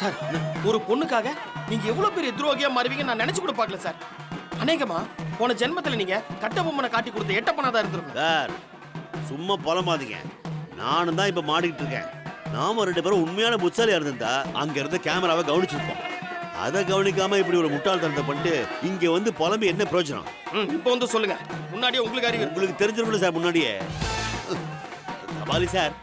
Sir ஒரு பொண்ணுக்காக நீங்க எவ்வளவு பெரிய துரோகியா மாறுவீங்க நான் நினைச்சு கூட பார்க்கல சார். அநேகமா போன ஜென்மத்துல நீங்க கட்ட பொம்மனை காட்டி கொடுத்த எட்ட பண்ணாதான் இருந்திருக்கும் சார். சும்மா புலமாதீங்க. நானும் தான் இப்ப மாடிக்கிட்டு இருக்கேன். நாம 2 பேரும் உண்மையான புத்தாலியா இருந்தா அங்க இருந்த கேமராவை கவனிச்சிருப்போம். அதை கவனிக்காம இப்படி ஒரு முட்டாள்தனத்தை பண்ணிட்டு இங்க வந்து புலம்பி என்ன பிரயோஜனம்? இப்போ வந்து சொல்லுங்க. முன்னாடியே உங்களுக்கு அறிவு உங்களுக்கு தெரிஞ்சிருக்கணும் சார். முன்னாடியே கபாலி சார்,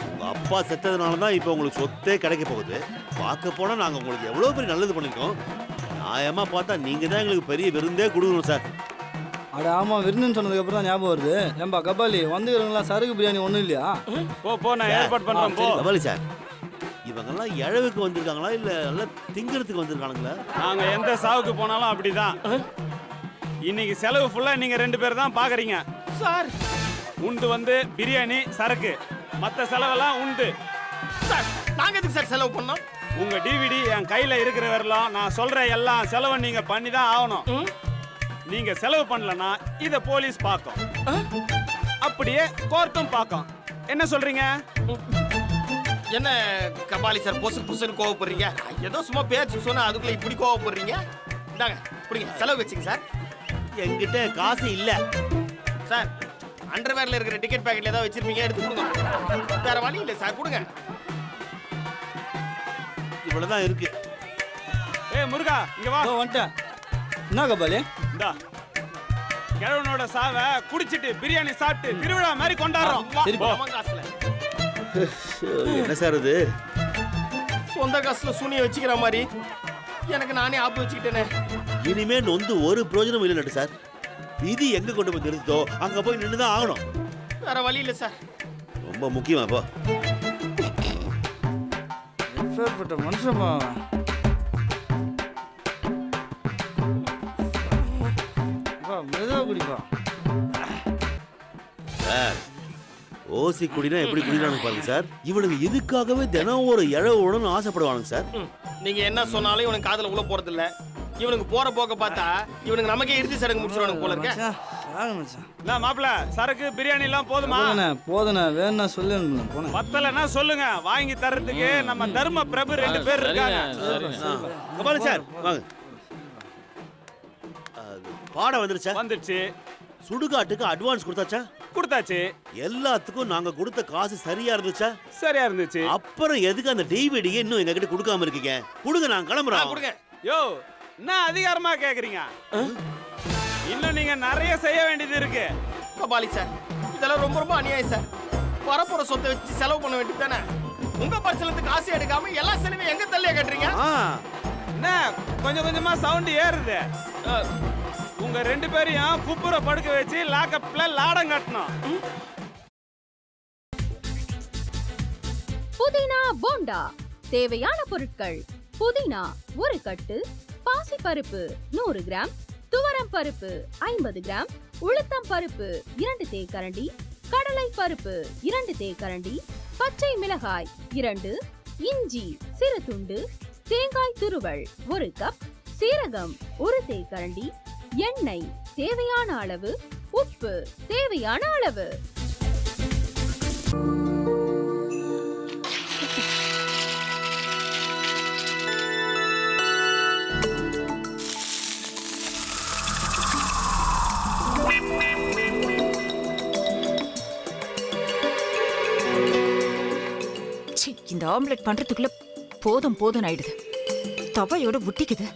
உங்க அப்பா செத்ததுனால தான் இப்போ உங்களுக்கு சொத்தே கிடைக்க போகுது. பார்க்க போனா நாங்க உங்களுக்கு எவ்வளவு பெரிய நல்லது பண்ணிருக்கோம். நியாயமா பார்த்தா நீங்க தான் எங்களுக்கு பெரிய விருந்தே கொடுக்கணும் சார். அட ஆமா, விருந்துன்னு சொன்னதுக்கு அப்புறம் தான் ஞாபகம் வருது. ஏம்பா கபாலி, வந்துக்கிறவங்களா சரக்கு பிரியாணி ஒன்றும் இல்லையா? போ நான் ஏற்பாடு பண்றேன். போ கபாலி சார், இவங்கெல்லாம் இழவுக்கு வந்திருக்காங்களா இல்ல எல்லாம் திங்கிறதுக்கு வந்திருக்கானுங்களா? நாங்க எந்த சாவுக்கு போனாலும் அப்படிதான். இன்னைக்கு செலவு ஃபுல்லா நீங்க 2 பேர் தான் பாக்குறீங்க சார். உண்டு வந்து பிரியாணி சரக்கு, மத்த செலவெல்லாம் உண்டு சார். நாங்க எதுக்கு சார் செலவு பண்ணோம்? உங்க டிவிடி என் கையில இருக்கிற வரலாம் நான் சொல்ற எல்லா செலவும் நீங்க பண்ணி தான் ஆகணும். நீங்க செலவு பண்ணலனா இத போலீஸ் பாக்கும், அப்படியே கோர்ட்டும் பாக்கும். என்ன சொல்றீங்க? என்ன கபாலி சார் பொசு பொசுன்னு கோவப்படுறீங்க? ஏதோ சும்மா பேச்சு சொன்னா அதுக்குள்ள இப்படி கோவப்படுறீங்க? இந்தாங்க புடிங்க, செலவு வச்சுங்க சார். என்கிட்ட காசு இல்ல சார். அண்டர்வேர்ல இருக்கிற டிக்கெட் பேக்கெட்ல ஏதாவது வச்சிருப்பீங்க, எடுத்து கொடுங்க. வேற வழி இல்லை சார், கொடுங்க. இவ்வளவுதான் இருக்கு. ஏய் முருகா, இங்க வா. வந்துட்டேன். என்ன கபாலி? இந்தா கிழவனோட சாவை குடிச்சிட்டு பிரியாணி சாப்பிட்டு திருவிழா மாதிரி கொண்டாடுறோம். சரி போ. காசுல என்ன சார் இது? சொந்த காசுல சூனிய வச்சுக்கிற மாதிரி எனக்கு நானே ஆப்பு வச்சுக்கிட்டேனே. இனிமே நொந்து ஒரு பிரயோஜனம் இல்லை நட்டு சார். விதி எங்க கொண்டு போய் நிறுத்தோ அங்க போய் நின்றுதான் ஆகணும். வேற வழி இல்லை சார். ரொம்ப முக்கியமா போ. எப்பேற்பட்ட மனுஷமா? மெதுவா குடிப்பா சார். ஓசி குடினா எப்படி குடிக்கிறானு பாருங்க சார். இவனுக்கு இதுக்காகவே தினம் ஒரு இழவு உடனே ஆசைப்படுவானுங்க சார். நீங்க என்ன சொன்னாலும் இவனுக்கு காதுல உள்ள போறது இல்ல. இவனுக்கு போற போக்க பார்த்தா இவனுக்கு நமக்கே இறுதி சடங்கு முடிச்சிருவானுங்க போல இருக்க. நான் மாப்பிள்ள சரக்கு பிரியாணி எல்லாம் போதுமா? போதுண்ணே, வேணா சொல்லு. போனேன் பத்தலன்னா சொல்லுங்க, வாங்கி தர்றதுக்கு நம்ம தர்ம பிரபு 2 பேர் இருக்காங்க. கபாலி சார் வாங்க. பாடம் வந்துருச்சு. சுடுகாட்டுக்கு அட்வான்ஸ் கொடுத்தாச்சா? கொடுத்தாச்சு. எல்லாத்துக்கும் நாங்க கொடுத்த காசு சரியா இருந்துச்சா? சரியா இருந்துச்சு. அப்புறம் எதுக்கு அந்த டிவிடி இன்னும் எங்க கிட்ட கொடுக்காம இருக்கீங்க? கொடுங்க, நான் கிளம்புறோம். கொடுங்க. யோ, என்ன அதிகாரமா கேக்குறீங்க? இன்னும் நீங்க நிறைய செய்ய வேண்டியது இருக்கு. கபாலி சார், இதெல்லாம் ரொம்ப ரொம்ப அநியாயம் சார். வரப்போற சொத்தை வச்சு செலவு பண்ண வேண்டியது தானே. உங்க பரிசலத்துக்கு காசு எடுக்காம எல்லா செலவையும் எங்க தள்ளியா கட்டுறீங்க? என்ன கொஞ்சம் கொஞ்சமா சவுண்ட் ஏறுது. உங்க 2 பேரையும் குப்புற படுக்க வச்சு லாக்கப்ல லாடம் கட்டணும். புதினா போண்டா தேவையான பொருட்கள்: புதினா 1 கட்டு, பாசிப்பருப்பு 100 கிராம், துவரம் பருப்பு 50 கிராம், உளுத்தம் பருப்பு 2 தேக்கரண்டி, கடலை பருப்பு 2 தேக்கரண்டி, பச்சை மிளகாய் 2, இஞ்சி சிறு துண்டு, தேங்காய் துருவல் 1 கப், சீரகம் 1 தேக்கரண்டி, எண்ணெய் தேவையான அளவு, உப்பு தேவையான அளவு. இந்த ஆம்லெட் பண்றதுக்குள்ள போதும் போதும் ஆயிடுது. தவையோட ஒட்டிக்குது.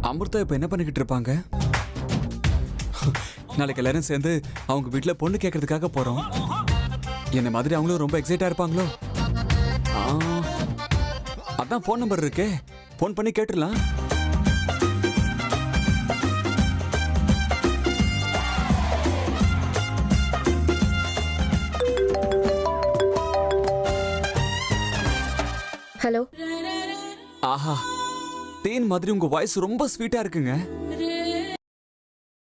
அமிர்தா இப்ப என்ன பண்ணிக்கிட்டு இருப்பாங்க? நாளைக்கு எல்லாரும் சேர்ந்து அவங்க வீட்டுல பொண்ணு கேட்கறதுக்காக போறோம். என்ன மாதிரி அவங்களும் ரொம்ப எக்ஸைட்டா இருப்பாங்களோ? அதான் போன் நம்பர் இருக்கே, போன் பண்ணி கேட்டுடலாம். ஹலோ. ஆஹா, தேன் மாதிரி உங்க வாய்ஸ் ரொம்ப ஸ்வீட்டா இருக்குங்க.